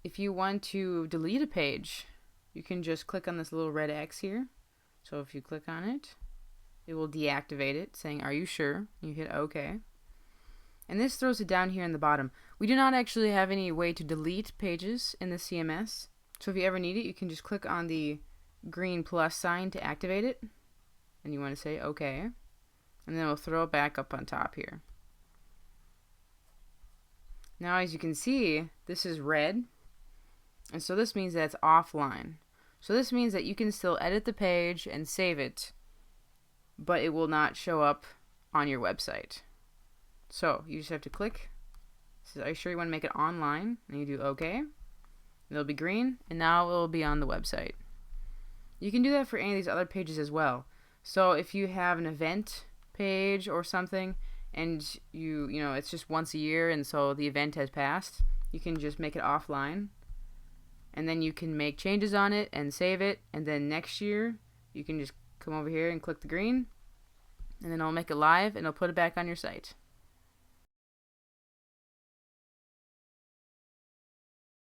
If you want to delete a page, you can just click on this little red X here. So if you click on it, it will deactivate it, saying, "Are you sure?" You hit OK. And this throws it down here in the bottom. We do not actually have any way to delete pages in the CMS. So if you ever need it, you can just click on the green plus sign to activate it. And you want to say OK. And then we'll throw it back up on top here. Now as you can see, this is red. And so this means that it's offline. So this means that you can still edit the page and save it, but it will not show up on your website. So you just have to click. It says, "Are you sure you want to make it online?" And you do OK. It'll be green, and now it will be on the website. You can do that for any of these other pages as well. So if you have an event page or something, and you know it's just once a year, and so the event has passed, you can just make it offline. And then you can make changes on it and save it, and then next year you can just come over here and click the green, and then it'll make it live and it'll put it back on your site.